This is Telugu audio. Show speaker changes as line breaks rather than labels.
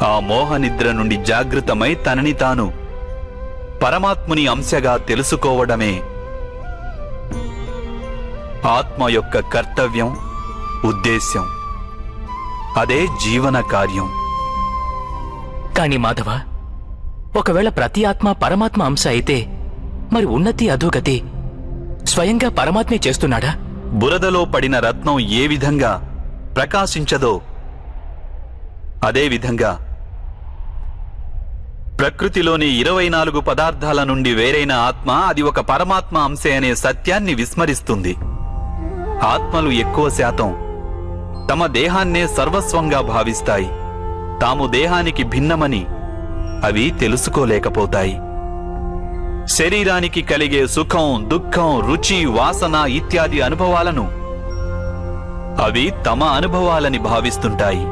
ఆ మోహనిద్ర నుండి జాగృతమై తనని తాను పరమాత్ముని అంశగా తెలుసుకోవడమే ఆత్మ యొక్క కర్తవ్యం, ఉద్దేశ్యం. అదే జీవన కార్యం.
కాని మాధవ, ఒకవేళ ప్రతి ఆత్మ పరమాత్మ అంశ అయితే మరి ఉన్నతి అధోగతి స్వయంగా పరమాత్మే చేస్తున్నాడా?
బురదలో పడిన రత్నం ఏ విధంగా ప్రకాశించదో అదే విధంగా ప్రకృతిలోని 24 పదార్థాల నుండి వేరైన ఆత్మ అది ఒక పరమాత్మ అంశే అనే సత్యాన్ని విస్మరిస్తుంది. ఆత్మలు ఎక్కువ శాతం తమ దేహాన్నే సర్వస్వంగా భావిస్తాయి. తాము దేహానికి భిన్నమని అవి తెలుసుకోలేకపోతాయి. శరీరానికి కలిగే సుఖం, దుఃఖం, రుచి, వాసన ఇత్యాది అనుభవాలను అవి తమ అనుభవాలని భావిస్తుంటాయి.